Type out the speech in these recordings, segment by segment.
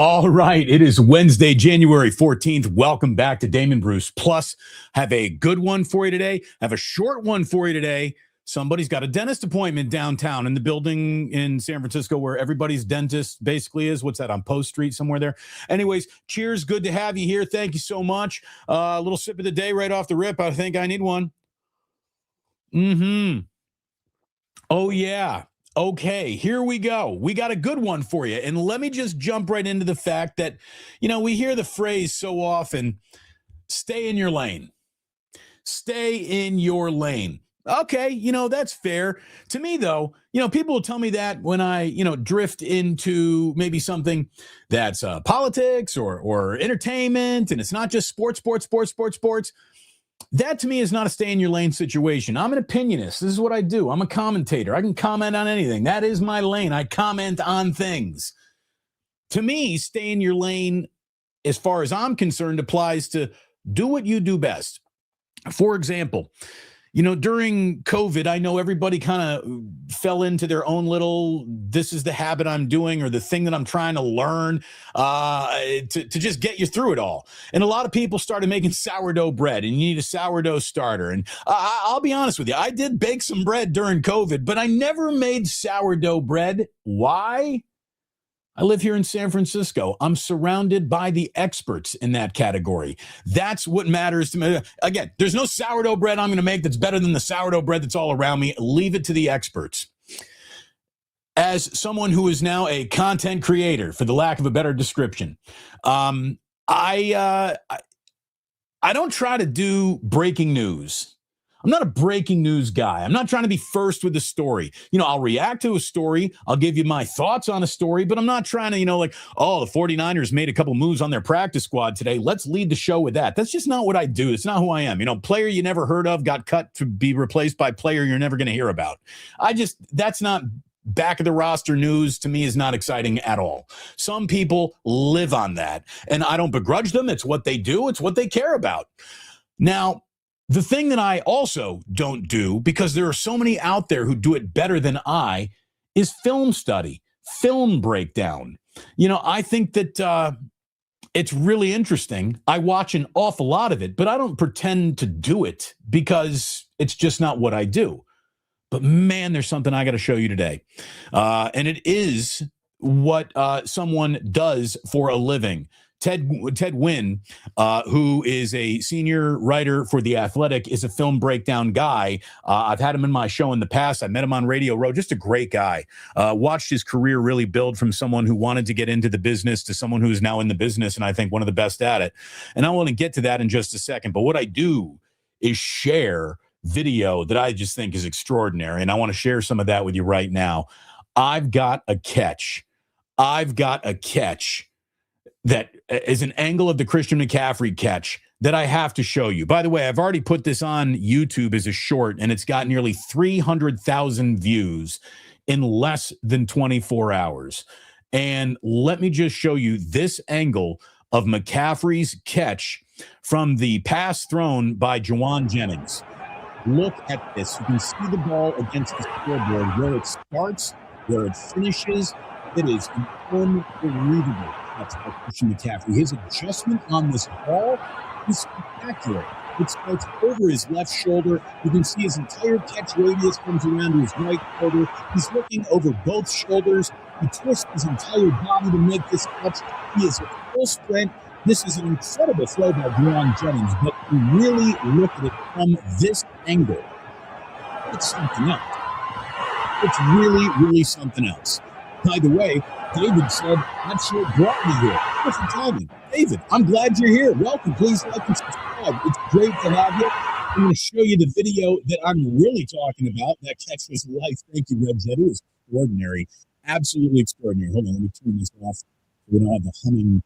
All right. It is Wednesday, January 14th. Welcome back to Damon Bruce. Plus, have a good one for you today. Have a short one for you today. Somebody's got a dentist appointment downtown in the building in San Francisco where everybody's dentist basically is. What's that, on Post Street somewhere there? Anyways, cheers. Good to have you here. Thank you so much. A little sip of the day right off the rip. I think I need one. Oh, yeah. Okay, here we go. We got a good one for you. And let me just jump right into the fact that, we hear the phrase so often, stay in your lane. Stay in your lane. Okay, that's fair. To me, though, people will tell me that when I, drift into maybe something that's politics or entertainment, and it's not just sports. That to me is not a stay in your lane situation. I'm an opinionist. This is what I do. I'm a commentator. I can comment on anything. That is my lane. I comment on things. To me, stay in your lane, as far as I'm concerned, applies to do what you do best. For example, during COVID, I know everybody kind of fell into their own little, this is the habit I'm doing or the thing that I'm trying to learn to just get you through it all. And a lot of people started making sourdough bread, and you need a sourdough starter. And I'll be honest with you, I did bake some bread during COVID, but I never made sourdough bread. Why? I live here in San Francisco. I'm surrounded by the experts in that category. That's what matters to me. Again, there's no sourdough bread I'm going to make that's better than the sourdough bread that's all around me. Leave it to the experts. As someone who is now a content creator, for the lack of a better description, I don't try to do breaking news. I'm not a breaking news guy. I'm not trying to be first with the story. I'll react to a story. I'll give you my thoughts on a story, but I'm not trying to, the 49ers made a couple moves on their practice squad today. Let's lead the show with that. That's just not what I do. It's not who I am. Player you never heard of got cut to be replaced by player you're never going to hear about. That's not back of the roster news. To me, is not exciting at all. Some people live on that, and I don't begrudge them. It's what they do. It's what they care about. Now, the thing that I also don't do, because there are so many out there who do it better than I, is film study, film breakdown. I think that it's really interesting. I watch an awful lot of it, but I don't pretend to do it because it's just not what I do. But man, there's something I got to show you today. And it is what someone does for a living. Ted Wynn, who is a senior writer for The Athletic, is a film breakdown guy. I've had him in my show in the past. I met him on Radio Row. Just a great guy. Watched his career really build from someone who wanted to get into the business to someone who's now in the business, and I think one of the best at it. And I want to get to that in just a second. But what I do is share video that I just think is extraordinary, and I want to share some of that with you right now. I've got a catch that is an angle of the Christian McCaffrey catch that I have to show you. By the way, I've already put this on YouTube as a short, and it's got nearly 300,000 views in less than 24 hours. And let me just show you this angle of McCaffrey's catch from the pass thrown by Juwan Jennings. Look at this. You can see the ball against the scoreboard, where it starts, where it finishes. It is unbelievable. That's by Christian McCaffrey. His adjustment on this ball is spectacular. It starts over his left shoulder. You can see his entire catch radius comes around to his right shoulder. He's looking over both shoulders. He twists his entire body to make this catch. He is at full sprint. This is an incredible throw by Juwan Jennings, but you really look at it from this angle, it's something else. It's really, really something else. By the way, David said, that's what brought me here. Perfect timing. David, I'm glad you're here. Welcome. Please like and subscribe. It's great to have you. I'm going to show you the video that I'm really talking about. That catch was life. Thank you, Red Jet. It was extraordinary. Absolutely extraordinary. Hold on, let me turn this off so we don't have the humming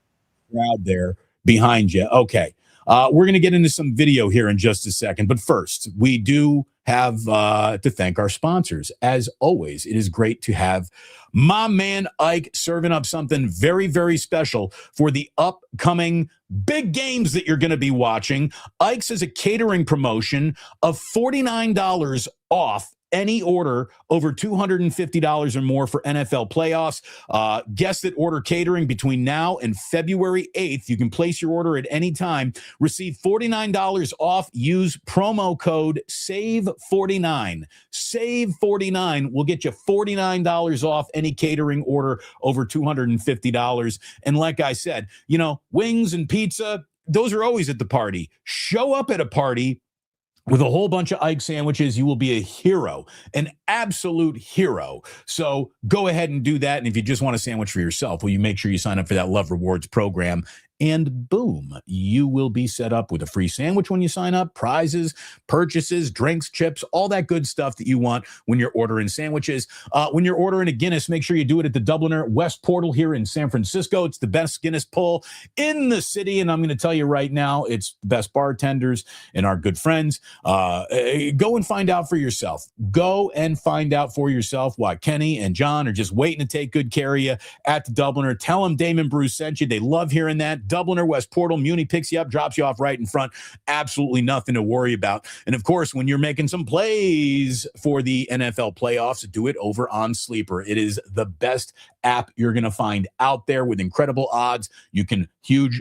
crowd there behind you. Okay. We're going to get into some video here in just a second. But first, we do have to thank our sponsors. As always, it is great to have my man Ike serving up something very, very special for the upcoming big games that you're going to be watching. Ike's is a catering promotion of $49 off any order over $250 or more for NFL playoffs. Guests that order catering between now and February 8th, you can place your order at any time. Receive $49 off. Use promo code SAVE49. SAVE49 will get you $49 off any catering order over $250. And like I said, you know, wings and pizza, those are always at the party. Show up at a party with a whole bunch of Ike sandwiches. You will be a hero, an absolute hero. So go ahead and do that. And if you just want a sandwich for yourself, will you make sure you sign up for that Love Rewards program? And boom, you will be set up with a free sandwich when you sign up, prizes, purchases, drinks, chips, all that good stuff that you want when you're ordering sandwiches. When you're ordering a Guinness, make sure you do it at the Dubliner West Portal here in San Francisco. It's the best Guinness pull in the city. And I'm going to tell you right now, it's the best bartenders and our good friends. Go and find out for yourself. Go and find out for yourself why Kenny and John are just waiting to take good care of you at the Dubliner. Tell them Damon Bruce sent you. They love hearing that. Dubliner West Portal, Muni picks you up, drops you off right in front. Absolutely nothing to worry about. And of course, when you're making some plays for the NFL playoffs, do it over on Sleeper. It is the best app you're going to find out there with incredible odds. You can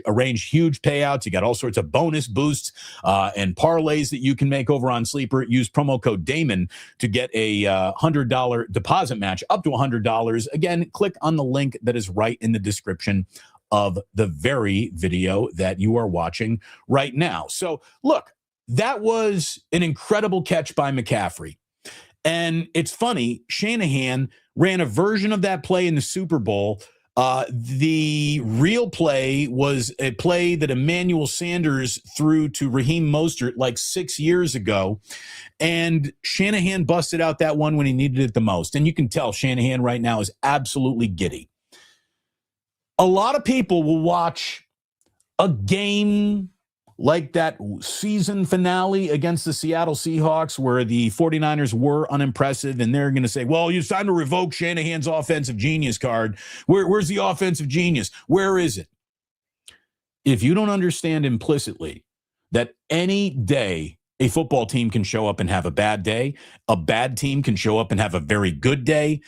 arrange huge payouts. You got all sorts of bonus boosts and parlays that you can make over on Sleeper. Use promo code Damon to get a $100 deposit match up to $100. Again, click on the link that is right in the description of the very video that you are watching right now. So look, that was an incredible catch by McCaffrey. And it's funny, Shanahan ran a version of that play in the Super Bowl. The real play was a play that Emmanuel Sanders threw to Raheem Mostert like 6 years ago. And Shanahan busted out that one when he needed it the most. And you can tell Shanahan right now is absolutely giddy. A lot of people will watch a game like that season finale against the Seattle Seahawks where the 49ers were unimpressive, and they're going to say, well, it's time to revoke Shanahan's offensive genius card. Where's the offensive genius? Where is it? If you don't understand implicitly that any day a football team can show up and have a bad day, a bad team can show up and have a very good day,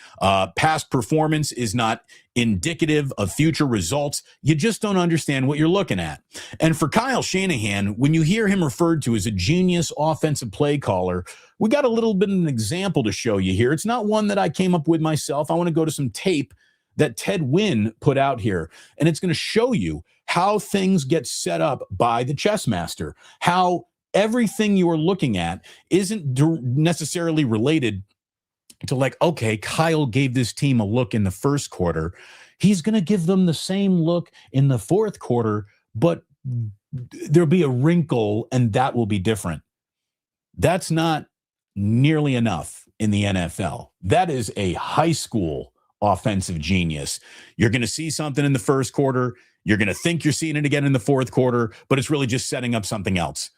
past performance is not indicative of future results, you just don't understand what you're looking at. And for Kyle Shanahan, when you hear him referred to as a genius offensive play caller, we got a little bit of an example to show you here. It's not one that I came up with myself. I want to go to some tape that Ted Wynn put out here, and it's going to show you how things get set up by the chess master, how everything you are looking at isn't necessarily related to like, okay, Kyle gave this team a look in the first quarter. He's going to give them the same look in the fourth quarter, but there'll be a wrinkle and that will be different. That's not nearly enough in the NFL. That is a high school offensive genius. You're going to see something in the first quarter. You're going to think you're seeing it again in the fourth quarter, but it's really just setting up something else.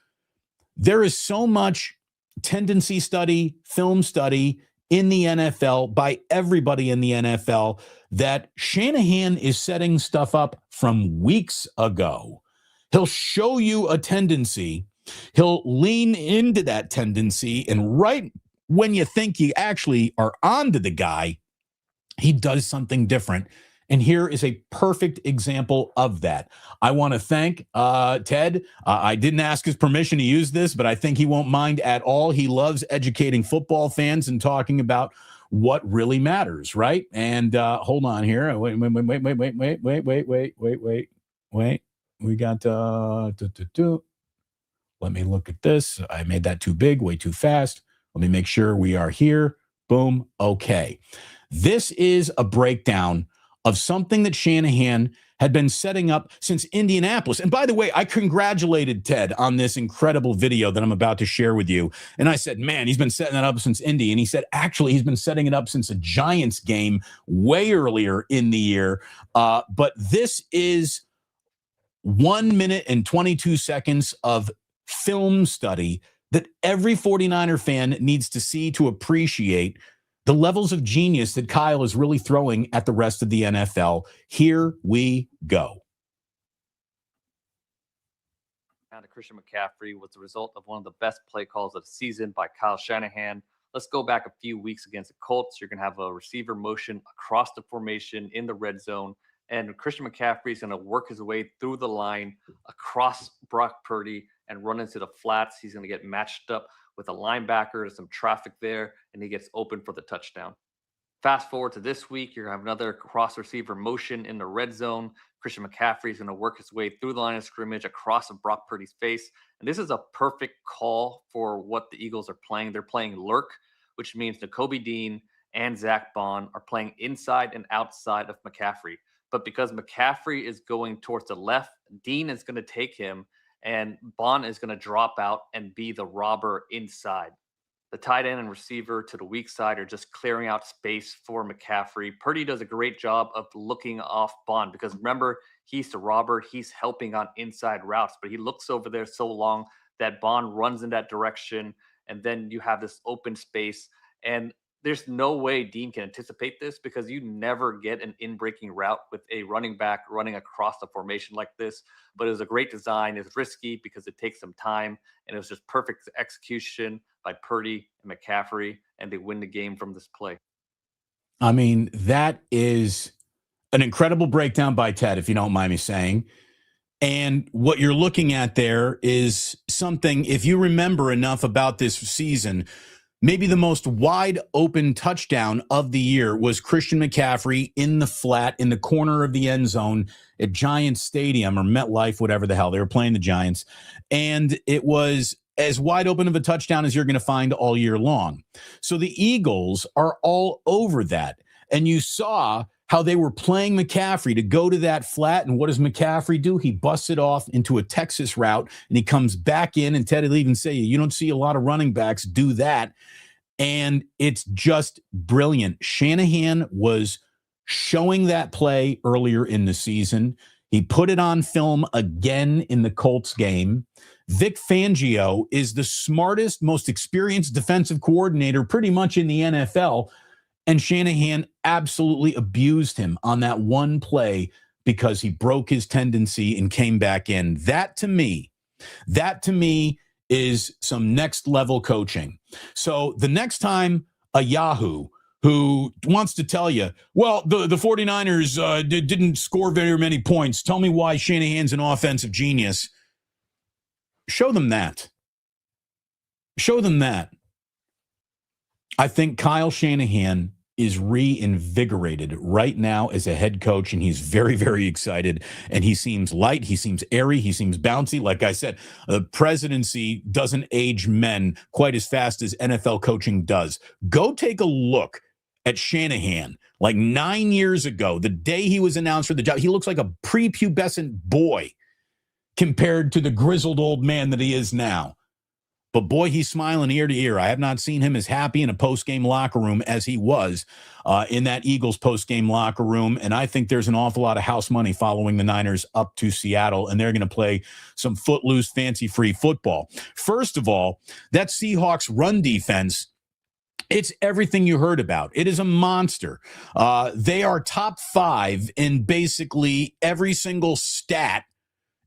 There is so much tendency study, film study in the NFL by everybody in the NFL that Shanahan is setting stuff up from weeks ago. He'll show you a tendency. He'll lean into that tendency. And right when you think you actually are onto the guy, he does something different. And here is a perfect example of that. I want to thank Ted. I didn't ask his permission to use this, but I think he won't mind at all. He loves educating football fans and talking about what really matters, right? And hold on here. Wait. We got let me look at this. I made that too big, way too fast. Let me make sure we are here. Boom. Okay. This is a breakdown of something that Shanahan had been setting up since Indianapolis. And by the way, I congratulated Ted on this incredible video that I'm about to share with you. And I said, man, he's been setting that up since Indy. And he said, actually, he's been setting it up since a Giants game way earlier in the year. But this is 1 minute and 22 seconds of film study that every 49er fan needs to see to appreciate the levels of genius that Kyle is really throwing at the rest of the NFL. Here we go. To Christian McCaffrey was the result of one of the best play calls of the season by Kyle Shanahan. Let's go back a few weeks against the Colts. You're going to have a receiver motion across the formation in the red zone. And Christian McCaffrey is going to work his way through the line across Brock Purdy and run into the flats. He's going to get matched up with a linebacker. There's some traffic there, and he gets open for the touchdown. Fast forward to this week, you're going to have another cross receiver motion in the red zone. Christian McCaffrey is going to work his way through the line of scrimmage across of Brock Purdy's face. And this is a perfect call for what the Eagles are playing. They're playing lurk, which means Nakobe Dean and Zach Bond are playing inside and outside of McCaffrey. But because McCaffrey is going towards the left, Dean is going to take him, and Bond is going to drop out and be the robber inside. The tight end and receiver to the weak side are just clearing out space for McCaffrey. Purdy does a great job of looking off Bond because remember, he's the robber. He's helping on inside routes, but he looks over there so long that Bond runs in that direction, and then you have this open space. And there's no way Dean can anticipate this because you never get an in-breaking route with a running back running across the formation like this. But it was a great design. It's risky because it takes some time, and it was just perfect execution by Purdy and McCaffrey, and they win the game from this play. I mean, that is an incredible breakdown by Ted, if you don't mind me saying. And what you're looking at there is something, if you remember enough about this season, maybe the most wide open touchdown of the year was Christian McCaffrey in the flat in the corner of the end zone at Giants Stadium or MetLife, whatever the hell. They were playing the Giants. And it was as wide open of a touchdown as you're going to find all year long. So the Eagles are all over that. And you saw how they were playing McCaffrey to go to that flat. And what does McCaffrey do? He busts it off into a Texas route, and he comes back in. And Ted will even say, you don't see a lot of running backs do that. And it's just brilliant. Shanahan was showing that play earlier in the season. He put it on film again in the Colts game. Vic Fangio is the smartest, most experienced defensive coordinator pretty much in the NFL. And Shanahan absolutely abused him on that one play because he broke his tendency and came back in. That to me is some next level coaching. So the next time a Yahoo who wants to tell you, well, the 49ers didn't score very many points, tell me why Shanahan's an offensive genius. Show them that. Show them that. I think Kyle Shanahan is reinvigorated right now as a head coach, and he's very, very excited, and he seems light, he seems airy, he seems bouncy. Like I said, the presidency doesn't age men quite as fast as NFL coaching does. Go take a look at Shanahan like 9 years ago, the day he was announced for the job. He looks like a prepubescent boy compared to the grizzled old man that he is now. But boy, he's smiling ear to ear. I have not seen him as happy in a post-game locker room as he was in that Eagles post-game locker room. And I think there's an awful lot of house money following the Niners up to Seattle, and they're going to play some footloose, fancy-free football. First of all, that Seahawks run defense, it's everything you heard about. It is a monster. They are top 5 in basically every single stat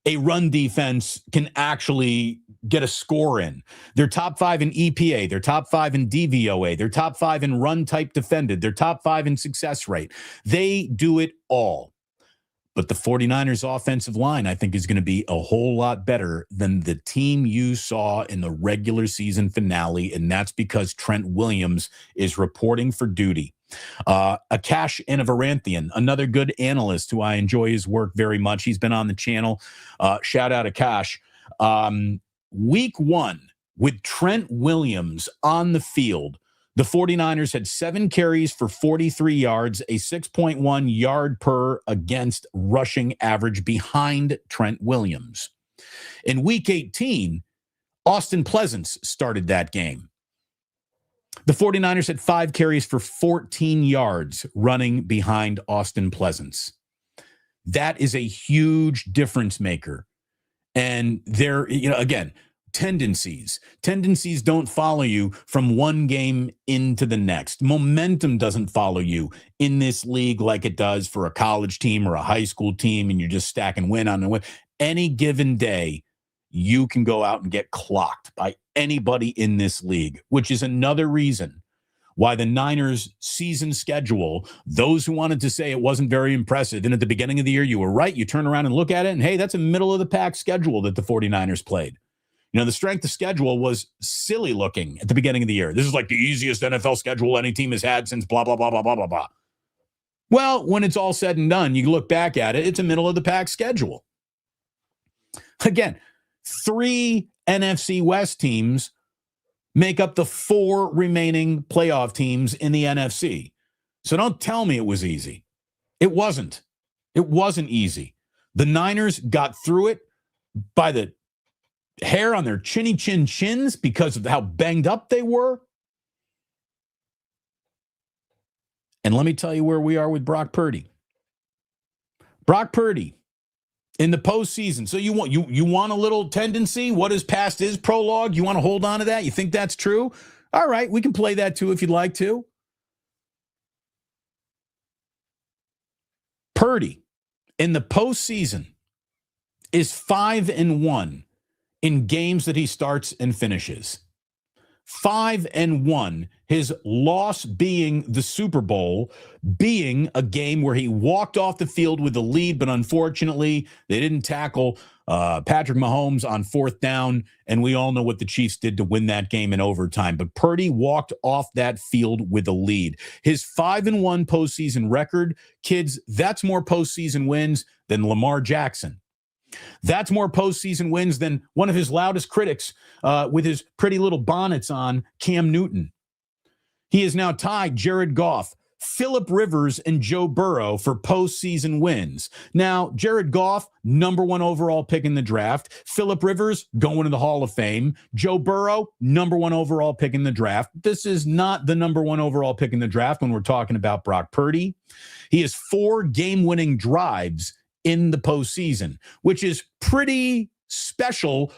a run defense can actually get a score in. They're top 5 in EPA. They're top 5 in DVOA. They're top 5 in run type defended. They're top 5 in success rate. They do it all. But the 49ers offensive line, I think, is going to be a whole lot better than the team you saw in the regular season finale. And that's because Trent Williams is reporting for duty. Akash Anavaranthian, another good analyst who I enjoy his work very much. He's been on the channel. Shout out Akash. Week 1 with Trent Williams on the field, the 49ers had 7 carries for 43 yards, a 6.1 yard per against rushing average behind Trent Williams. In week 18, Austin Pleasance started that game. The 49ers had 5 carries for 14 yards running behind Austin Pleasance. That is a huge difference maker. And there, again, tendencies don't follow you from one game into the next. Momentum doesn't follow you in this league like it does for a college team or a high school team, and you're just stacking win on win. Any given day, you can go out and get clocked by anybody in this league, which is another reason why the Niners' season schedule, those who wanted to say it wasn't very impressive, and at the beginning of the year, you were right. You turn around and look at it, and hey, that's a middle-of-the-pack schedule that the 49ers played. The strength of schedule was silly looking at the beginning of the year. This is like the easiest NFL schedule any team has had since blah, blah, blah, blah, blah, blah, blah. Well, when it's all said and done, you look back at it, it's a middle-of-the-pack schedule. Again, 3 NFC West teams make up the 4 remaining playoff teams in the NFC. So don't tell me it was easy. It wasn't. It wasn't easy. The Niners got through it by the hair on their chinny chin chins because of how banged up they were. And let me tell you where we are with Brock Purdy. Brock Purdy in the postseason. So you want a little tendency? What is past his prologue? You want to hold on to that? You think that's true? All right, we can play that too if you'd like to. Purdy in the postseason is 5-1 in games that he starts and finishes. 5-1. His loss being the Super Bowl, being a game where he walked off the field with the lead, but unfortunately, they didn't tackle Patrick Mahomes on 4th down, and we all know what the Chiefs did to win that game in overtime. But Purdy walked off that field with a lead. His 5-1 postseason record, kids, that's more postseason wins than Lamar Jackson. That's more postseason wins than one of his loudest critics with his pretty little bonnets on, Cam Newton. He is now tied Jared Goff, Phillip Rivers, and Joe Burrow for postseason wins. Now, Jared Goff, number 1 overall pick in the draft. Phillip Rivers, going to the Hall of Fame. Joe Burrow, number 1 overall pick in the draft. This is not the number 1 overall pick in the draft when we're talking about Brock Purdy. He has 4 game-winning drives in the postseason, which is pretty special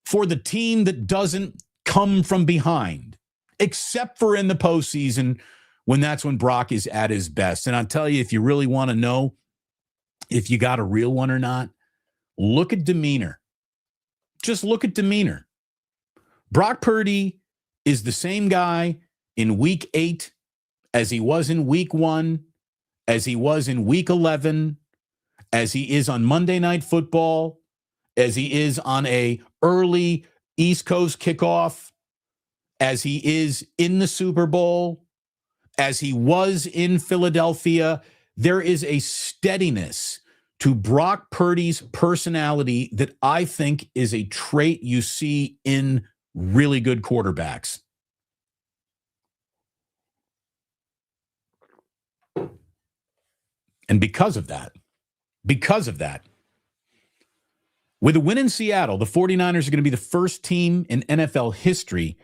for the team that doesn't come from behind, except for in the postseason when that's when Brock is at his best. And I'll tell you, if you really want to know if you got a real one or not, look at demeanor. Just look at demeanor. Brock Purdy is the same guy in week 8 as he was in week 1, as he was in week 11, as he is on Monday Night Football, as he is on a early East Coast kickoff, as he is in the Super Bowl, as he was in Philadelphia. There is a steadiness to Brock Purdy's personality that I think is a trait you see in really good quarterbacks. And because of that, with a win in Seattle, the 49ers are going to be the first team in NFL history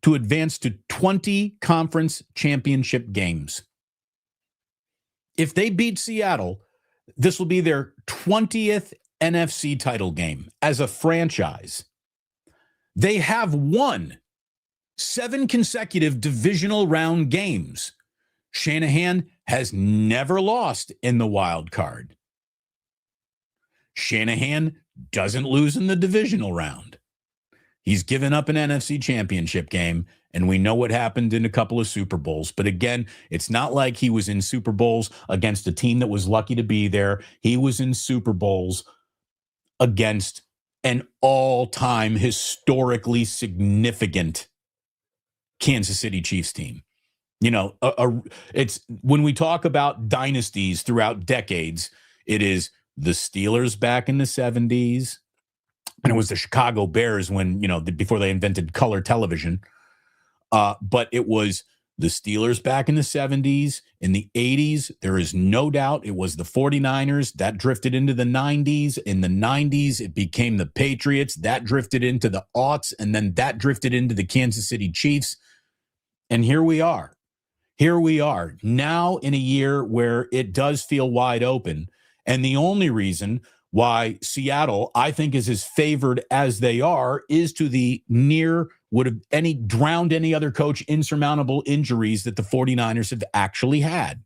to advance to 20 conference championship games. If they beat Seattle, this will be their 20th NFC title game as a franchise. They have won 7 consecutive divisional round games. Shanahan has never lost in the wild card. Shanahan doesn't lose in the divisional round. He's given up an NFC championship game, and we know what happened in a couple of Super Bowls. But again, it's not like he was in Super Bowls against a team that was lucky to be there. He was in Super Bowls against an all-time historically significant Kansas City Chiefs team. It's when we talk about dynasties throughout decades, it is the Steelers back in the 70s, and it was the Chicago Bears when, before they invented color television. But it was the Steelers back in the 70s. In the 80s, there is no doubt it was the 49ers. That drifted into the 90s. In the 90s, it became the Patriots. That drifted into the aughts, and then that drifted into the Kansas City Chiefs. And here we are. Here we are now in a year where it does feel wide open. And the only reason why Seattle, I think, is as favored as they are is to the near would have drowned any other coach insurmountable injuries that the 49ers have actually had.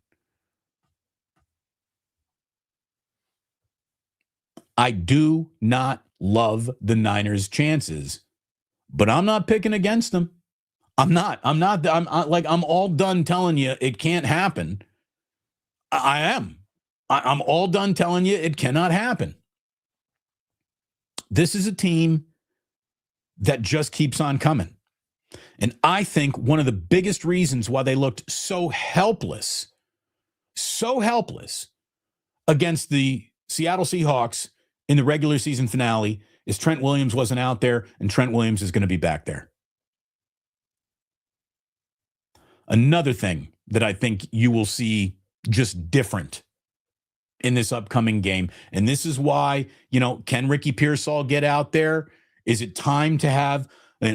I do not love the Niners' chances but I'm not picking against them. I'm all done telling you it can't happen. I am. I'm all done telling you it cannot happen. This is a team that just keeps on coming. And I think one of the biggest reasons why they looked so helpless against the Seattle Seahawks in the regular season finale is Trent Williams wasn't out there, and Trent Williams is going to be back there. Another thing that I think you will see just different in this upcoming game, and this is why, can Ricky Pearsall get out there? Is it time to have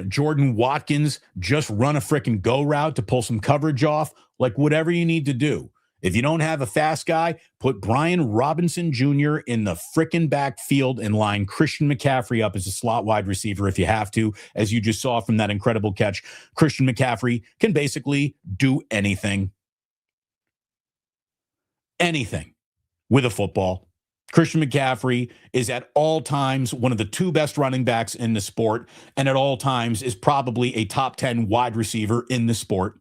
Jordan Watkins just run a freaking go route to pull some coverage off? Like, whatever you need to do. If you don't have a fast guy, put Brian Robinson Jr. in the freaking backfield and line Christian McCaffrey up as a slot wide receiver if you have to. As you just saw from that incredible catch, Christian McCaffrey can basically do anything. Anything with a football. Christian McCaffrey is at all times one of the two best running backs in the sport, and at all times is probably a top 10 wide receiver in the sport.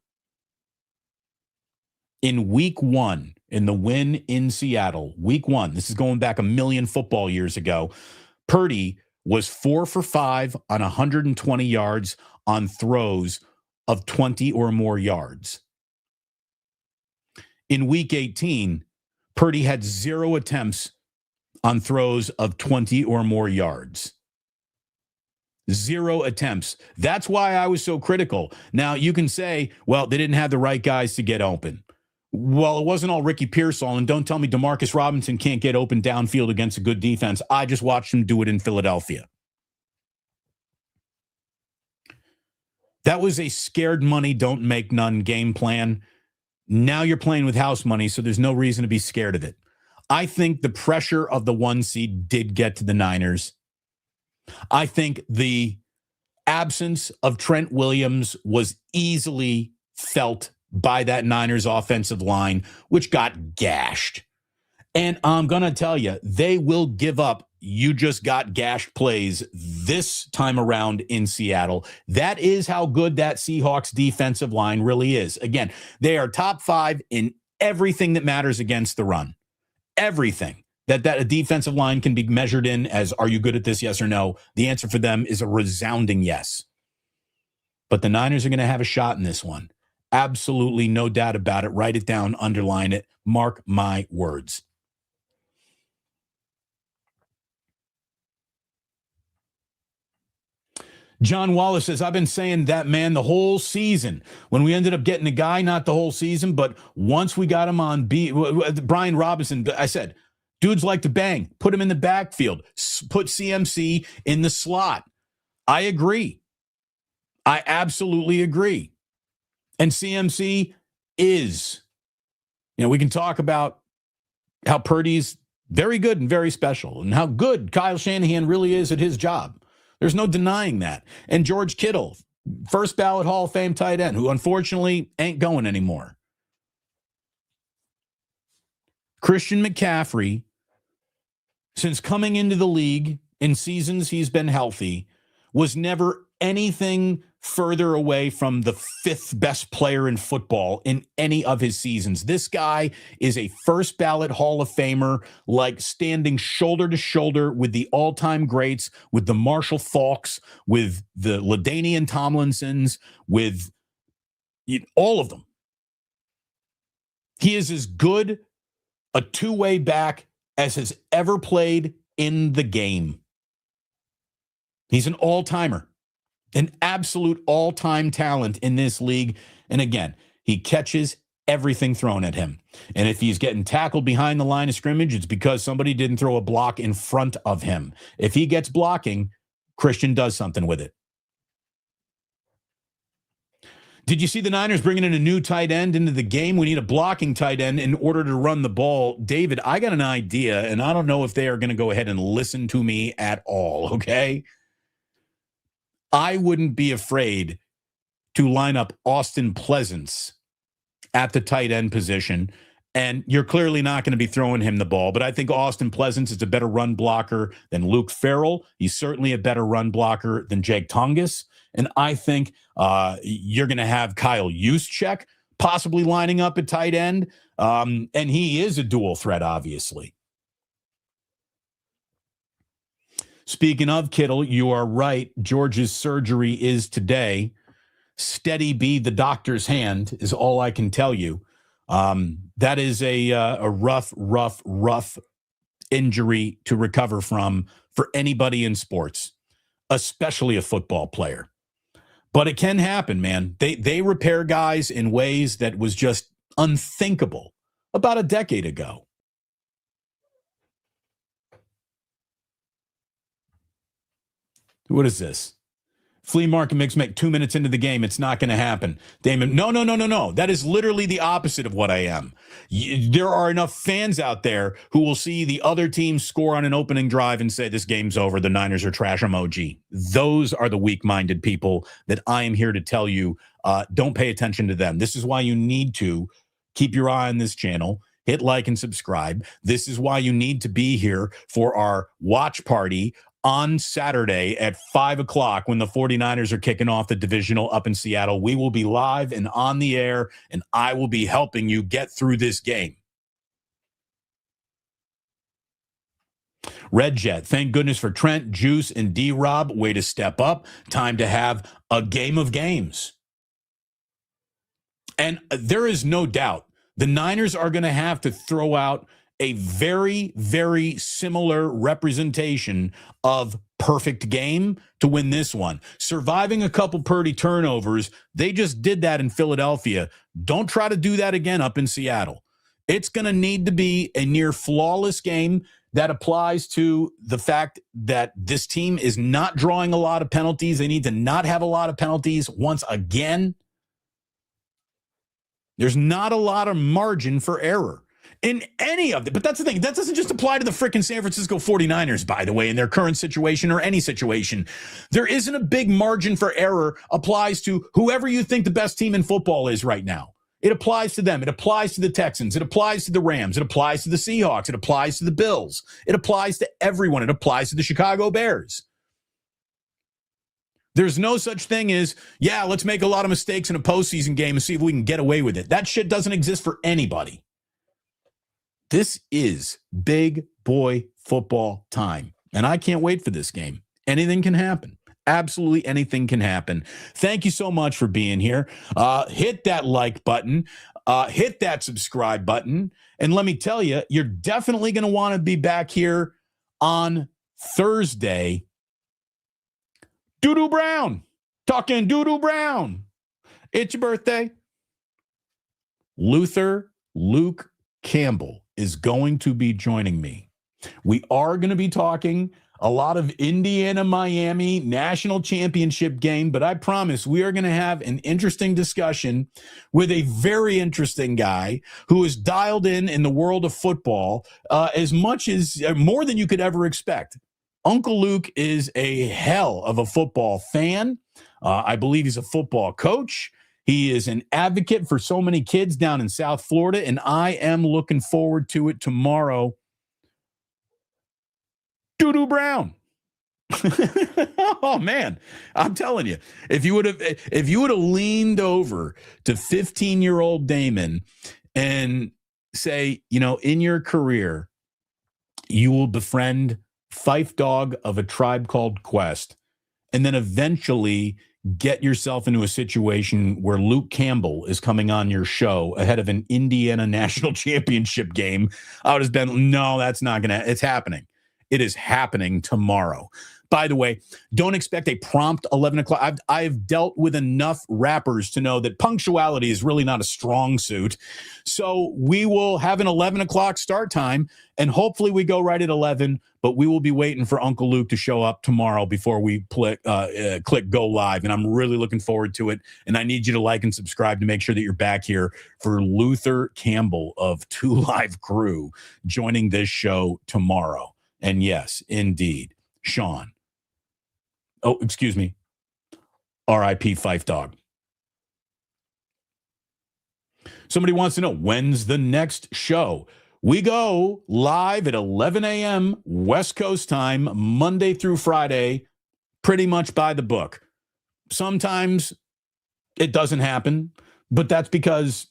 In week 1, in the win in Seattle, week 1, this is going back a million football years ago, Purdy was 4 for 5 on 120 yards on throws of 20 or more yards. In week 18, Purdy had 0 attempts on throws of 20 or more yards. 0 attempts. That's why I was so critical. Now, you can say, well, they didn't have the right guys to get open. Well, it wasn't all Ricky Pearsall, and don't tell me Demarcus Robinson can't get open downfield against a good defense. I just watched him do it in Philadelphia. That was a scared money, don't make none game plan. Now you're playing with house money, so there's no reason to be scared of it. I think the pressure of the 1 seed did get to the Niners. I think the absence of Trent Williams was easily felt by that Niners offensive line, which got gashed. And I'm going to tell you, they will give up you just got gashed plays this time around in Seattle. That is how good that Seahawks defensive line really is. Again, they are top 5 in everything that matters against the run. Everything that a defensive line can be measured in as, are you good at this, yes or no? The answer for them is a resounding yes. But the Niners are going to have a shot in this one. Absolutely no doubt about it. Write it down, underline it, mark my words. John Wallace says, I've been saying that, man, the whole season. When we ended up getting a guy, not the whole season, but once we got him on Brian Robinson, I said, dudes like to bang. Put him in the backfield. Put CMC in the slot. I agree. I absolutely agree. And CMC is, we can talk about how Purdy's very good and very special and how good Kyle Shanahan really is at his job. There's no denying that. And George Kittle, first ballot Hall of Fame tight end, who unfortunately ain't going anymore. Christian McCaffrey, since coming into the league in seasons he's been healthy, was never anything further away from the 5th best player in football in any of his seasons. This guy is a first ballot Hall of Famer, like standing shoulder to shoulder with the all-time greats, with the Marshall Faulks, with the LaDainian Tomlinsons, with all of them. He is as good a two-way back as has ever played in the game. He's an all-timer. An absolute all-time talent in this league. And again, he catches everything thrown at him. And if he's getting tackled behind the line of scrimmage, it's because somebody didn't throw a block in front of him. If he gets blocking, Christian does something with it. Did you see the Niners bringing in a new tight end into the game? We need a blocking tight end in order to run the ball. David, I got an idea, and I don't know if they are going to go ahead and listen to me at all, okay? I wouldn't be afraid to line up Austin Pleasance at the tight end position And you're clearly not going to be throwing him the ball. But I think Austin Pleasance is a better run blocker than Luke Farrell. He's certainly a better run blocker than Jake Tongas. And I think you're going to have Kyle Juszczyk possibly lining up at tight end. And he is a dual threat, obviously. Speaking of Kittle, you are right. George's surgery is today. Steady be the doctor's hand is all I can tell you. That is a rough injury to recover from for anybody in sports, especially a football player. But it can happen, man. They repair guys in ways that was just unthinkable about a decade ago. What is this? Flea market mix make 2 minutes into the game. It's not going to happen. Damon, no. That is literally the opposite of what I am. There are enough fans out there who will see the other team score on an opening drive and say this game's over. The Niners are trash emoji. Those are the weak-minded people that I am here to tell you, don't pay attention to them. This is why you need to keep your eye on this channel. Hit like and subscribe. This is why you need to be here for our watch party on Saturday at 5 o'clock when the 49ers are kicking off the divisional up in Seattle. We will be live and on the air, and I will be helping you get through this game. Red Jet, thank goodness for Trent, Juice, and D-Rob. Way to step up. Time to have a game of games. And there is no doubt the Niners are going to have to throw out a very, very similar representation of perfect game to win this one. Surviving a couple Purdy turnovers, they just did that in Philadelphia. Don't try to do that again up in Seattle. It's going to need to be a near flawless game. That applies to the fact that this team is not drawing a lot of penalties. They need to not have a lot of penalties once again. There's not a lot of margin for error in any of it. But that's the thing. That doesn't just apply to the frickin' San Francisco 49ers, by the way, in their current situation or any situation. There isn't a big margin for error applies to whoever you think the best team in football is right now. It applies to them. It applies to the Texans. It applies to the Rams. It applies to the Seahawks. It applies to the Bills. It applies to everyone. It applies to the Chicago Bears. There's no such thing as, yeah, let's make a lot of mistakes in a postseason game and see if we can get away with it. That shit doesn't exist for anybody. This is big boy football time, and I can't wait for this game. Anything can happen. Absolutely anything can happen. Thank you so much for being here. Hit that like button. Hit that subscribe button. And let me tell you, you're definitely going to want to be back here on Thursday. Doodoo Brown. Talking Doodoo Brown. It's your birthday. Luke Campbell is going to be joining me. We are going to be talking a lot of Indiana-Miami national championship game, but I promise we are going to have an interesting discussion with a very interesting guy who is dialed in the world of football as much as more than you could ever expect. Uncle Luke is a hell of a football fan. I believe he's a football coach. He is an advocate for so many kids down in South Florida, and I am looking forward to it tomorrow. Doodoo Brown. Oh man, I'm telling you, if you would have leaned over to 15-year-old Damon and say, in your career, you will befriend Fife Dog of A Tribe Called Quest, and then eventually get yourself into a situation where Luke Campbell is coming on your show ahead of an Indiana national championship game, I would have been, no, that's not going to, it's happening. It is happening tomorrow. By the way, don't expect a prompt 11 o'clock. I've dealt with enough rappers to know that punctuality is really not a strong suit. So we will have an 11 o'clock start time, and hopefully we go right at 11, but we will be waiting for Uncle Luke to show up tomorrow before we click go live, and I'm really looking forward to it. And I need you to like and subscribe to make sure that you're back here for Luther Campbell of Two Live Crew joining this show tomorrow. And yes, indeed, Sean. Oh, excuse me. R.I.P. Fife Dog. Somebody wants to know, when's the next show? We go live at 11 a.m. West Coast time, Monday through Friday, pretty much by the book. Sometimes it doesn't happen, but that's because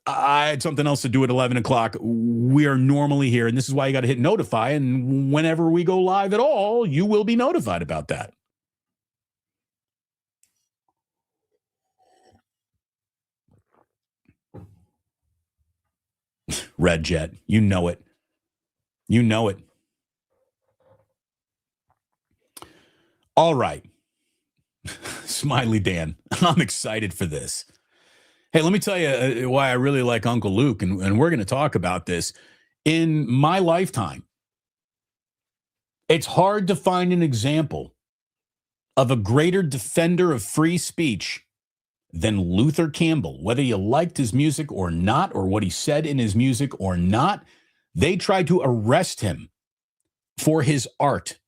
I had something else to do at 11 o'clock. We are normally here, and this is why you got to hit notify, and whenever we go live at all, you will be notified about that. Red Jet, you know it. You know it. All right. Smiley Dan, I'm excited for this. Hey, let me tell you why I really like Uncle Luke, and we're going to talk about this. In my lifetime, it's hard to find an example of a greater defender of free speech than Luther Campbell. Whether you liked his music or not, or what he said in his music or not, they tried to arrest him for his art.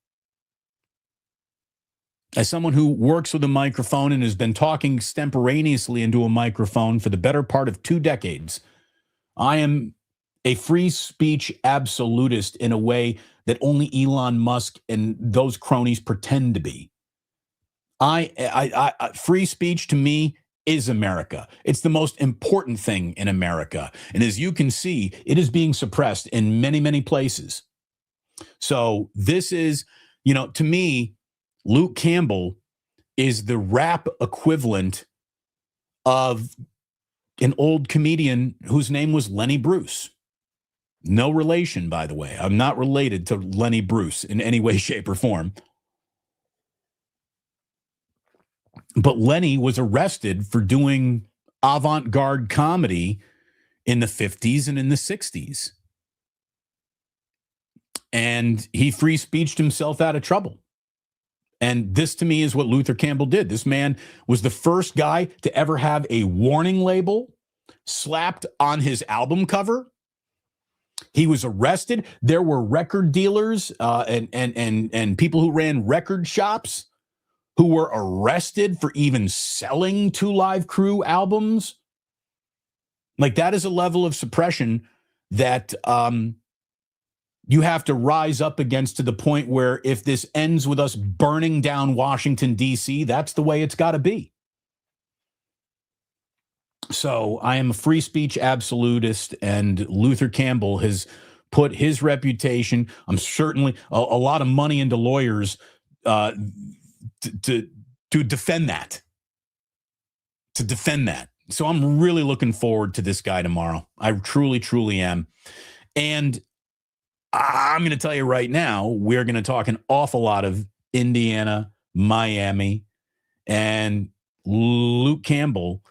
As someone who works with a microphone and has been talking extemporaneously into a microphone for the better part of 2 decades, I am a free speech absolutist in a way that only Elon Musk and those cronies pretend to be. Free speech to me is America. It's the most important thing in America. And as you can see, it is being suppressed in many, many places. So this is, to me, Luke Campbell is the rap equivalent of an old comedian whose name was Lenny Bruce. No relation, by the way. I'm not related to Lenny Bruce in any way, shape, or form. But Lenny was arrested for doing avant-garde comedy in the 50s and in the 60s. And he free speeched himself out of trouble. And this, to me, is what Luther Campbell did. This man was the first guy to ever have a warning label slapped on his album cover. He was arrested. There were record dealers and people who ran record shops who were arrested for even selling 2 Live Crew albums. Like, that is a level of suppression that you have to rise up against, to the point where if this ends with us burning down Washington, D.C., that's the way it's got to be. So I am a free speech absolutist, and Luther Campbell has put his reputation, I'm certainly a lot of money into lawyers to defend that. To defend that. So I'm really looking forward to this guy tomorrow. I truly, truly am. And I'm going to tell you right now, we're going to talk an awful lot of Indiana, Miami, and Luke Campbell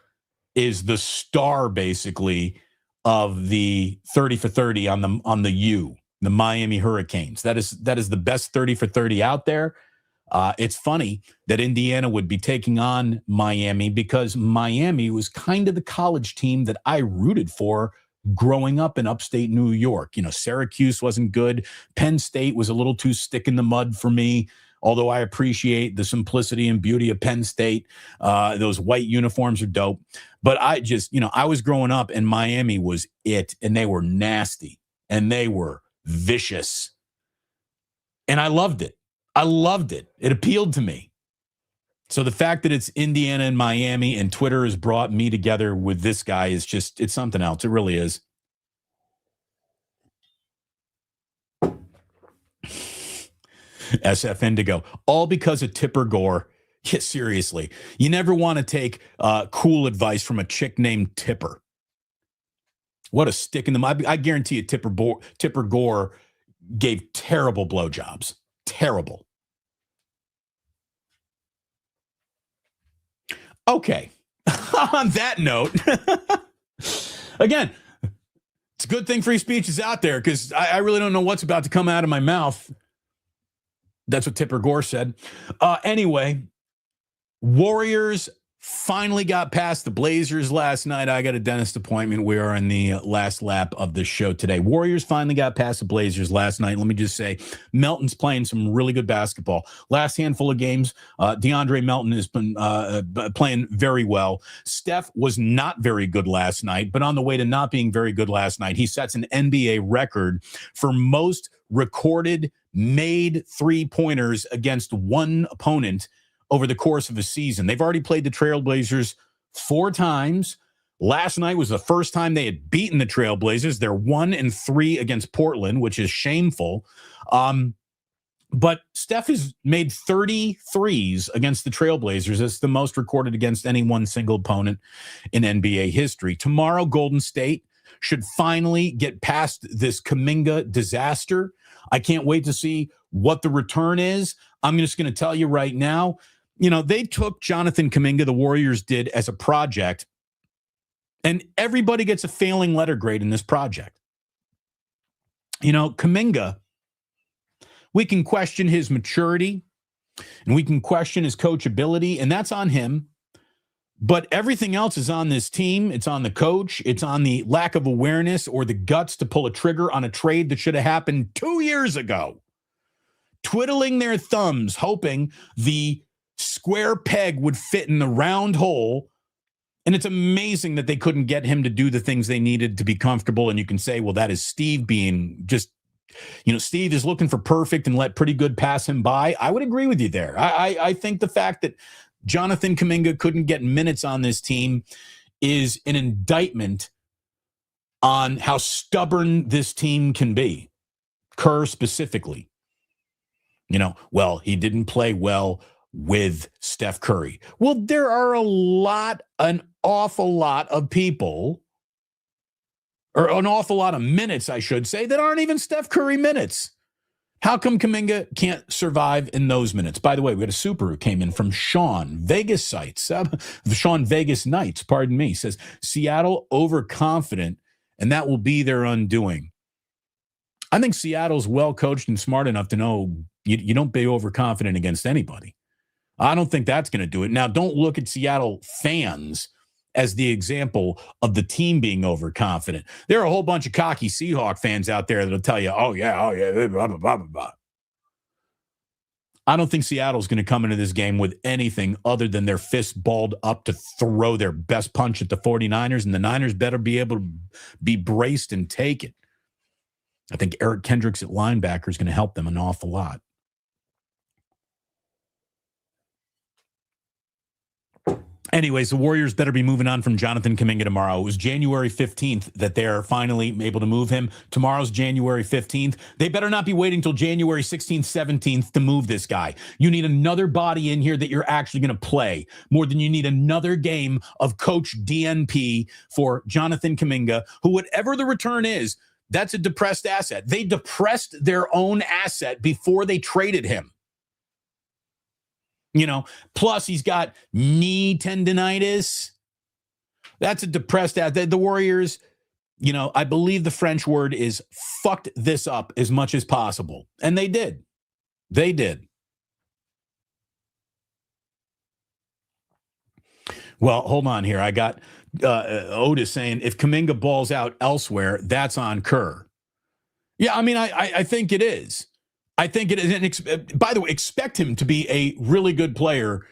is the star, basically, of the 30 for 30 on the U, the Miami Hurricanes. That is the best 30 for 30 out there. It's funny that Indiana would be taking on Miami, because Miami was kind of the college team that I rooted for growing up in upstate New York. Syracuse wasn't good. Penn State was a little too stick in the mud for me, although I appreciate the simplicity and beauty of Penn State. Those white uniforms are dope. But I just, I was growing up and Miami was it, and they were nasty and they were vicious. And I loved it. I loved it. It appealed to me. So the fact that it's Indiana and Miami and Twitter has brought me together with this guy is just, it's something else. It really is. SF Indigo, all because of Tipper Gore. Yeah, seriously. You never want to take cool advice from a chick named Tipper. What a stick in the mud. I guarantee you Tipper Gore gave terrible blowjobs. Terrible. Okay. On that note, again, it's a good thing free speech is out there, because I really don't know what's about to come out of my mouth. That's what Tipper Gore said. Anyway, Warriors finally got past the Blazers last night. I got a dentist appointment. We are in the last lap of the show today. Warriors finally got past the Blazers last night. Let me just say, Melton's playing some really good basketball. Last handful of games, DeAndre Melton has been playing very well. Steph was not very good last night, but on the way to not being very good last night, he sets an NBA record for most recorded made three-pointers against one opponent over the course of a season. They've already played the Trailblazers 4 times. Last night was the first time they had beaten the Trailblazers. They're 1-3 against Portland, which is shameful. But Steph has made 33s against the Trailblazers. It's the most recorded against any one single opponent in NBA history. Tomorrow, Golden State should finally get past this Kaminga disaster. I can't wait to see what the return is. I'm just going to tell you right now, they took Jonathan Kuminga, the Warriors did, as a project, and everybody gets a failing letter grade in this project. Kuminga, we can question his maturity, and we can question his coachability, and that's on him. But everything else is on this team. It's on the coach. It's on the lack of awareness or the guts to pull a trigger on a trade that should have happened 2 years ago. Twiddling their thumbs, hoping the square peg would fit in the round hole. And it's amazing that they couldn't get him to do the things they needed to be comfortable. And you can say, well, that is Steve being just, Steve is looking for perfect and let pretty good pass him by. I would agree with you there. I think the fact that Jonathan Kuminga couldn't get minutes on this team is an indictment on how stubborn this team can be. Kerr specifically. Well, he didn't play well with Steph Curry. Well, there are an awful lot of people, or an awful lot of minutes, I should say, that aren't even Steph Curry minutes. How come Kaminga can't survive in those minutes? By the way, we had a super who came in from Sean, Vegas sites, Sean Vegas Knights, pardon me, says, Seattle overconfident, and that will be their undoing. I think Seattle's well coached and smart enough to know you don't be overconfident against anybody. I don't think that's going to do it. Now, don't look at Seattle fans as the example of the team being overconfident. There are a whole bunch of cocky Seahawk fans out there that'll tell you, oh, yeah, blah, blah, blah, blah. I don't think Seattle's going to come into this game with anything other than their fists balled up to throw their best punch at the 49ers, and the Niners better be able to be braced and take it. I think Eric Kendricks at linebacker is going to help them an awful lot. Anyways, the Warriors better be moving on from Jonathan Kuminga tomorrow. It was January 15th that they're finally able to move him. Tomorrow's January 15th. They better not be waiting until January 16th, 17th to move this guy. You need another body in here that you're actually going to play more than you need another game of Coach DNP for Jonathan Kuminga, who, whatever the return is, that's a depressed asset. They depressed their own asset before they traded him. Plus he's got knee tendonitis. That's a depressed asset. The Warriors, I believe the French word is fucked this up as much as possible. And they did. They did. Well, hold on here. I got Otis saying if Kaminga balls out elsewhere, that's on Kerr. Yeah, I think it is. I think it is. And by the way, expect him to be a really good player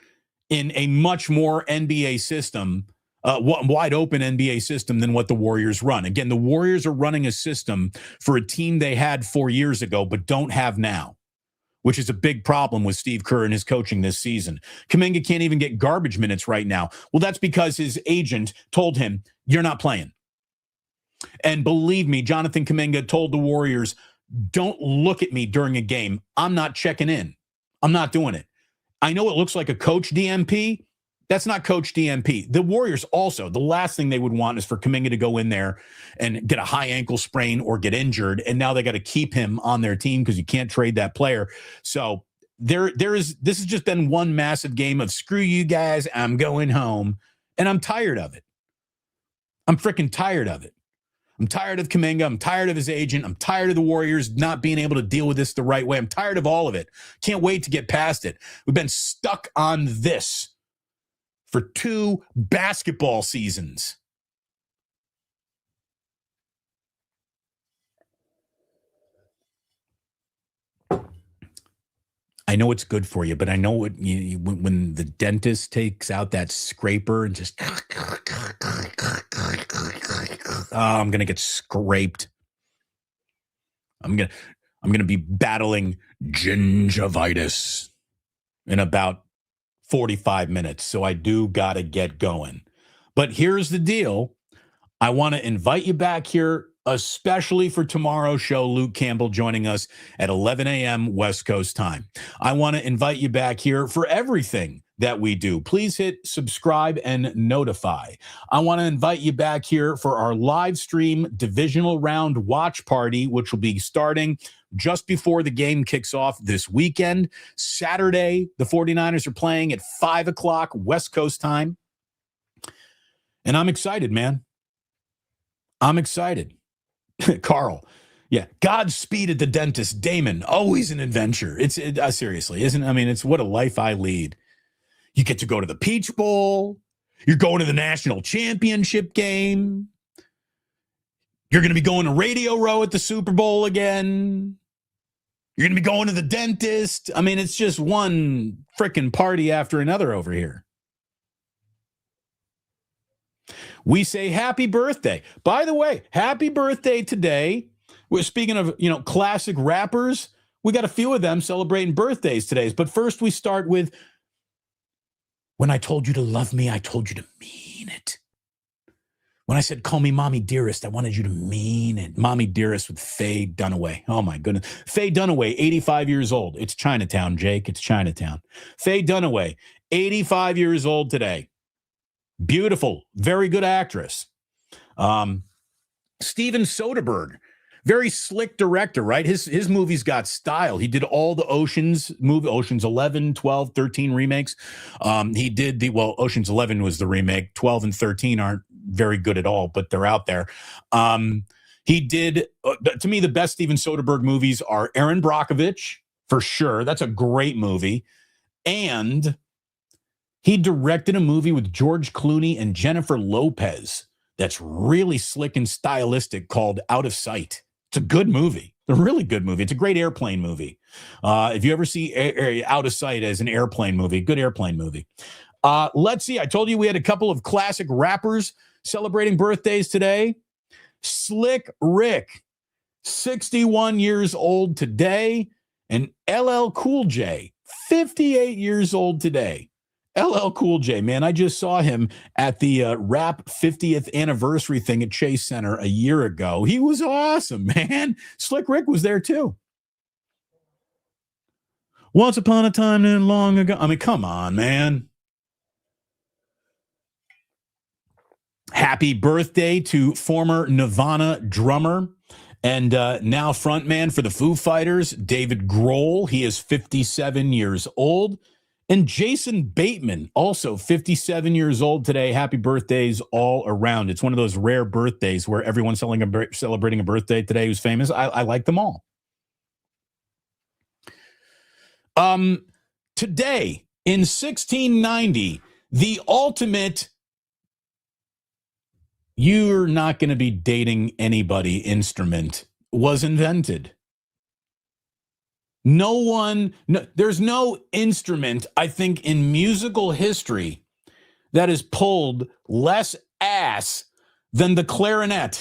in a much more NBA system, wide open NBA system than what the Warriors run. Again, the Warriors are running a system for a team they had 4 years ago, but don't have now, which is a big problem with Steve Kerr and his coaching this season. Kaminga can't even get garbage minutes right now. Well, that's because his agent told him, you're not playing. And believe me, Jonathan Kuminga told the Warriors, don't look at me during a game. I'm not checking in. I'm not doing it. I know it looks like a coach DMP. That's not coach DMP. The Warriors also, the last thing they would want is for Kaminga to go in there and get a high ankle sprain or get injured. And now they got to keep him on their team because you can't trade that player. So this has just been one massive game of screw you guys. I'm going home. And I'm tired of it. I'm freaking tired of it. I'm tired of Kaminga. I'm tired of his agent. I'm tired of the Warriors not being able to deal with this the right way. I'm tired of all of it. Can't wait to get past it. We've been stuck on this for 2 basketball seasons. I know it's good for you, but I know when the dentist takes out that scraper and just, I'm gonna get scraped. I'm gonna be battling gingivitis in about 45 minutes. So I do gotta get going. But here's the deal. I want to invite you back here, especially for tomorrow's show, Luke Campbell joining us at 11 a.m. West Coast time. I want to invite you back here for everything that we do. Please hit subscribe and notify. I want to invite you back here for our live stream divisional round watch party, which will be starting just before the game kicks off this weekend. Saturday, the 49ers are playing at 5 o'clock West Coast time. And I'm excited, man. I'm excited. Carl, yeah. Godspeed at the dentist. Damon, always an adventure. Seriously, isn't? I mean, it's what a life I lead. You get to go to the Peach Bowl. You're going to the national championship game. You're going to be going to Radio Row at the Super Bowl again. You're going to be going to the dentist. I mean, it's just one frickin' party after another over here. We say happy birthday. By the way, happy birthday today. We're speaking of, classic rappers. We got a few of them celebrating birthdays today. But first we start with, when I told you to love me, I told you to mean it. When I said, call me Mommy Dearest, I wanted you to mean it. Mommy Dearest with Faye Dunaway. Oh, my goodness. Faye Dunaway, 85 years old. It's Chinatown, Jake. It's Chinatown. Faye Dunaway, 85 years old today. Beautiful, very good actress. Steven Soderbergh, very slick director, right? His movies got style. He did all the Oceans 11, 12, 13 remakes. He did Oceans 11 was the remake. 12 and 13 aren't very good at all, but they're out there. He did, to me, the best Steven Soderbergh movies are Erin Brockovich, for sure. That's a great movie. And he directed a movie with George Clooney and Jennifer Lopez that's really slick and stylistic called Out of Sight. It's a good movie. A really good movie. It's a great airplane movie. If you ever see Out of Sight as an airplane movie, good airplane movie. Let's see. I told you we had a couple of classic rappers celebrating birthdays today. Slick Rick, 61 years old today. And LL Cool J, 58 years old today. LL Cool J, man, I just saw him at the Rap 50th anniversary thing at Chase Center a year ago. He was awesome, man. Slick Rick was there too. Once upon a time and long ago. I mean, come on, man. Happy birthday to former Nirvana drummer and now frontman for the Foo Fighters, David Grohl. He is 57 years old. And Jason Bateman, also 57 years old today. Happy birthdays all around. It's one of those rare birthdays where everyone's celebrating a birthday today who's famous. I like them all. Today, in 1690, the ultimate "you're not going to be dating anybody" instrument was invented. There's no instrument, I think, in musical history that has pulled less ass than the clarinet.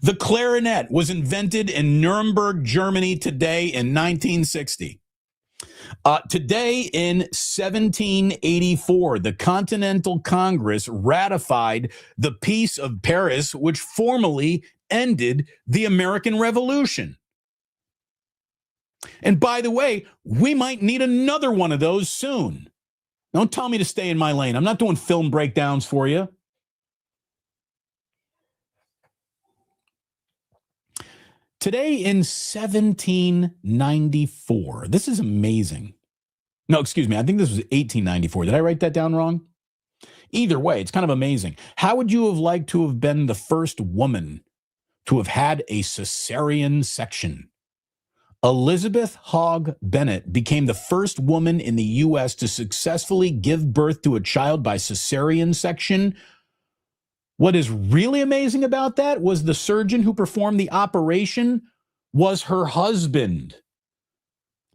The clarinet was invented in Nuremberg, Germany today in 1960. Today in 1784, the Continental Congress ratified the Peace of Paris, which formally ended the American Revolution. And by the way, we might need another one of those soon. Don't tell me to stay in my lane. I'm not doing film breakdowns for you. Today in 1794, this is amazing. No, excuse me. I think this was 1894. Did I write that down wrong? Either way, it's kind of amazing. How would you have liked to have been the first woman to have had a cesarean section? Elizabeth Hogg Bennett became the first woman in the U.S. to successfully give birth to a child by cesarean section. What is really amazing about that was the surgeon who performed the operation was her husband.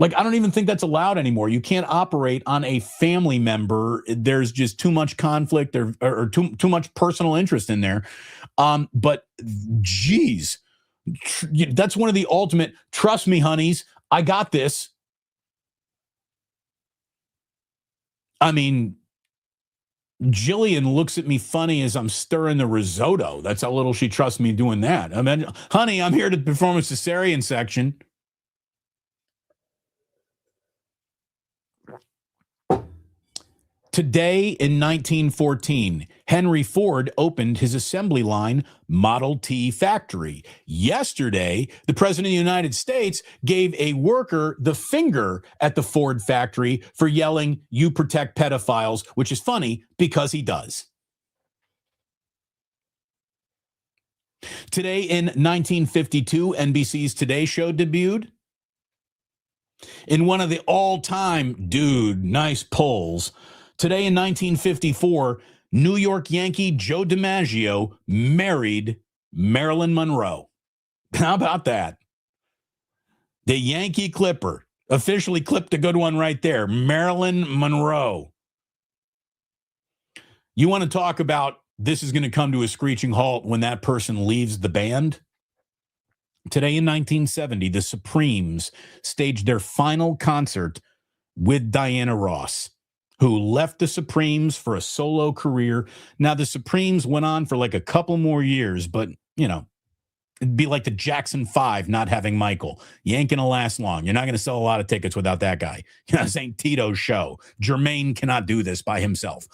Like, I don't even think that's allowed anymore. You can't operate on a family member. There's just too much conflict or too much personal interest in there. But geez, that's one of the ultimate, trust me, honeys, I got this. I mean, Jillian looks at me funny as I'm stirring the risotto. That's how little she trusts me doing that. I mean, honey, I'm here to perform a cesarean section. Today in 1914, Henry Ford opened his assembly line Model T factory. Yesterday, the President of the United States gave a worker the finger at the Ford factory for yelling, "You protect pedophiles," which is funny because he does. Today in 1952, NBC's Today Show debuted. In one of the all-time, nice polls, today in 1954, New York Yankee Joe DiMaggio married Marilyn Monroe. How about that? The Yankee Clipper officially clipped a good one right there. Marilyn Monroe. You want to talk about this is going to come to a screeching halt when that person leaves the band? Today in 1970, the Supremes staged their final concert with Diana Ross, who left the Supremes for a solo career. Now, the Supremes went on for like a couple more years, but, it'd be like the Jackson 5 not having Michael. You ain't going to last long. You're not going to sell a lot of tickets without that guy. This ain't Tito's show. Jermaine cannot do this by himself.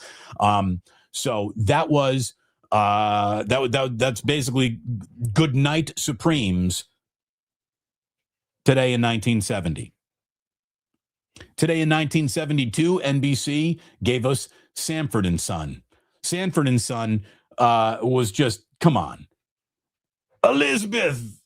So that was... that's basically good night Supremes today in 1970. Today in 1972, NBC gave us Sanford and Son. Sanford and Son was just, come on. Elizabeth.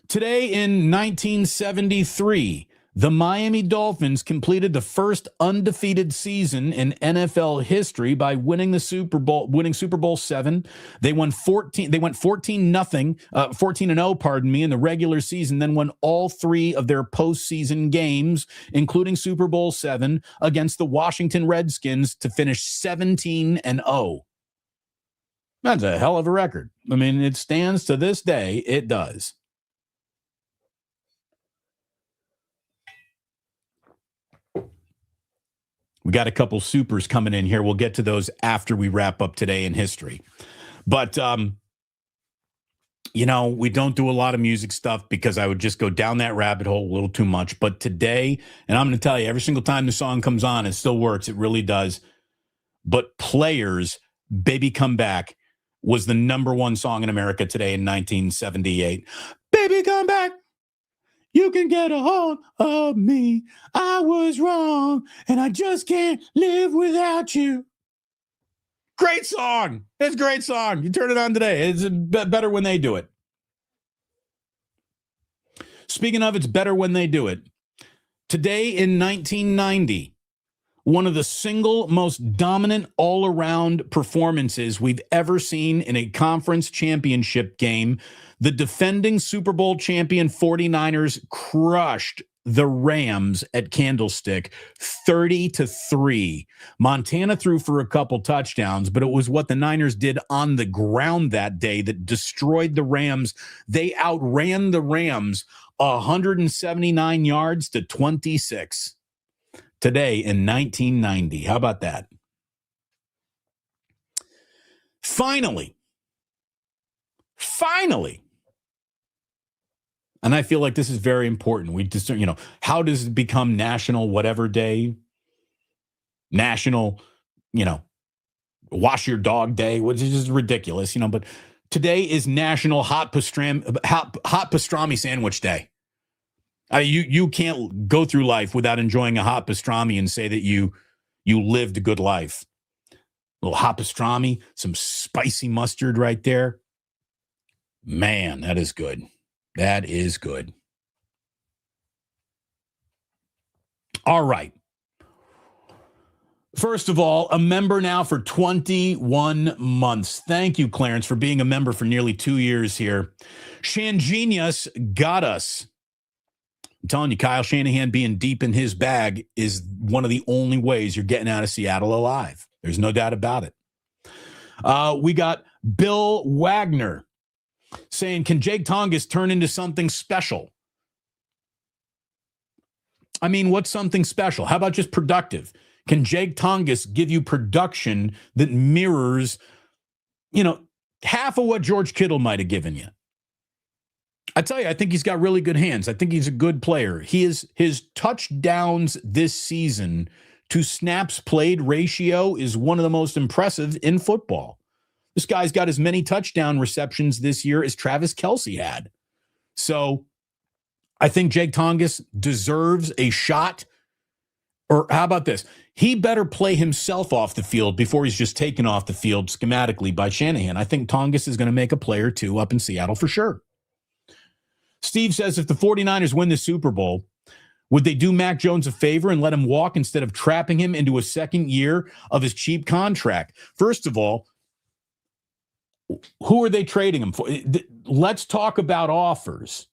Today in 1973, the Miami Dolphins completed the first undefeated season in NFL history by winning Super Bowl 7. They won 14-0, in the regular season, then won all 3 of their postseason games, including Super Bowl 7 against the Washington Redskins to finish 17-0. That's a hell of a record. I mean, it stands to this day. It does. We got a couple supers coming in here. We'll get to those after we wrap up today in history. But, we don't do a lot of music stuff because I would just go down that rabbit hole a little too much. But today, and I'm going to tell you, every single time the song comes on, it still works. It really does. But Players, Baby Come Back was the #1 song in America today in 1978. Baby Come Back. You can get a hold of me. I was wrong, and I just can't live without you. Great song. It's a great song. You turn it on today. It's better when they do it. Speaking of, it's better when they do it. Today in 1990, one of the single most dominant all-around performances we've ever seen in a conference championship game. The defending Super Bowl champion 49ers crushed the Rams at Candlestick 30-3. Montana threw for a couple touchdowns, but it was what the Niners did on the ground that day that destroyed the Rams. They outran the Rams 179 yards to 26 today in 1990. How about that? Finally, and I feel like this is very important. We just, how does it become National Whatever Day? National, Wash Your Dog Day, which is just ridiculous, but today is National Hot Pastrami Sandwich Day. You can't go through life without enjoying a hot pastrami and say that you lived a good life. A little hot pastrami, some spicy mustard right there. Man, that is good. That is good. All right. First of all, a member now for 21 months. Thank you, Clarence, for being a member for nearly 2 years here. Shangenius got us. I'm telling you, Kyle Shanahan being deep in his bag is one of the only ways you're getting out of Seattle alive. There's no doubt about it. We got Bill Wagner saying, can Jake Tongas turn into something special? I mean, what's something special? How about just productive? Can Jake Tongas give you production that mirrors, half of what George Kittle might have given you? I tell you, I think he's got really good hands. I think he's a good player. His touchdowns this season to snaps played ratio is one of the most impressive in football. This guy's got as many touchdown receptions this year as Travis Kelce had. So I think Jake Tongas deserves a shot. Or how about this? He better play himself off the field before he's just taken off the field schematically by Shanahan. I think Tongas is going to make a play or two up in Seattle for sure. Steve says, if the 49ers win the Super Bowl, would they do Mac Jones a favor and let him walk instead of trapping him into a second year of his cheap contract? First of all, who are they trading him for? Let's talk about offers.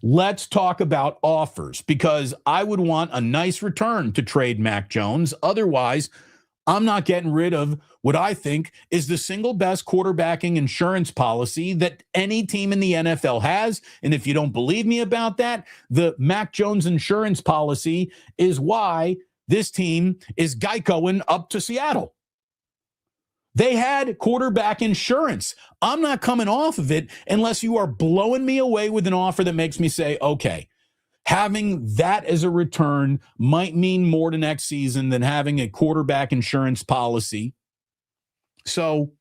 Let's talk about offers, because I would want a nice return to trade Mac Jones. Otherwise, I'm not getting rid of what I think is the single best quarterbacking insurance policy that any team in the NFL has. And if you don't believe me about that, the Mac Jones insurance policy is why this team is Geicoing up to Seattle. They had quarterback insurance. I'm not coming off of it unless you are blowing me away with an offer that makes me say, okay, having that as a return might mean more to next season than having a quarterback insurance policy. So,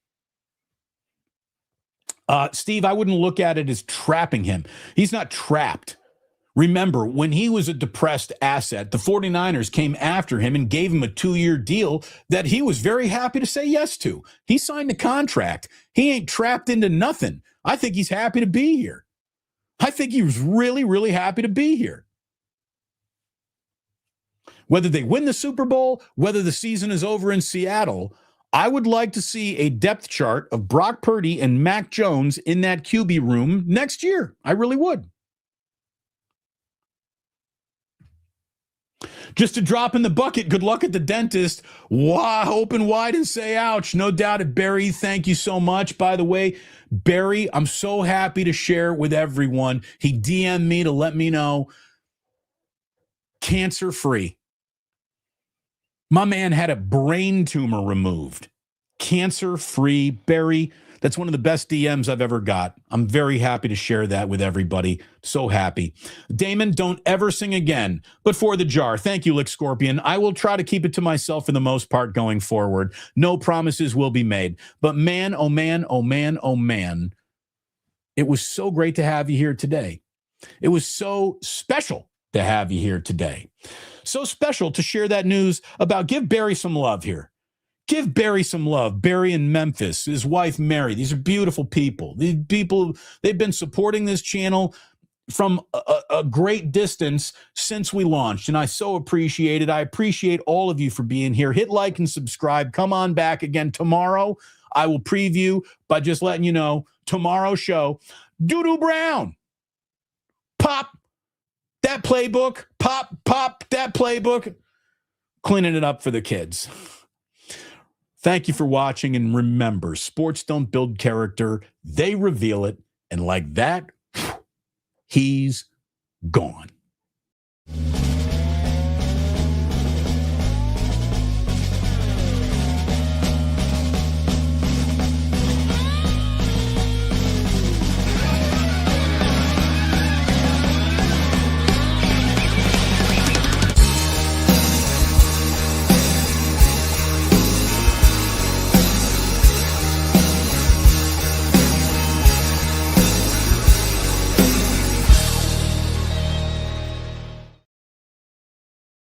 Steve, I wouldn't look at it as trapping him. He's not trapped. Remember, when he was a depressed asset, the 49ers came after him and gave him a 2-year deal that he was very happy to say yes to. He signed a contract. He ain't trapped into nothing. I think he's happy to be here. I think he was really, really happy to be here. Whether they win the Super Bowl, whether the season is over in Seattle, I would like to see a depth chart of Brock Purdy and Mac Jones in that QB room next year. I really would. Just a drop in the bucket. Good luck at the dentist. Wow, open wide and say ouch. No doubt it, Barry. Thank you so much. By the way, Barry, I'm so happy to share with everyone. He DM'd me to let me know. Cancer-free. My man had a brain tumor removed. Cancer-free. Barry, that's one of the best DMs I've ever got. I'm very happy to share that with everybody. So happy. Damon, don't ever sing again, but for the jar. Thank you, Lick Scorpion. I will try to keep it to myself for the most part going forward. No promises will be made. But man, oh man, oh man, oh man, it was so great to have you here today. It was so special to have you here today. So special to share that news about. Give Barry some love here. Give Barry some love. Barry in Memphis, his wife, Mary. These are beautiful people. These people, they've been supporting this channel from a great distance since we launched, and I so appreciate it. I appreciate all of you for being here. Hit like and subscribe. Come on back again tomorrow. I will preview by just letting you know, tomorrow's show, Doo-Doo Brown. Pop that playbook. Pop that playbook. Cleaning it up for the kids. Thank you for watching, and remember, sports don't build character, they reveal it, and like that, he's gone.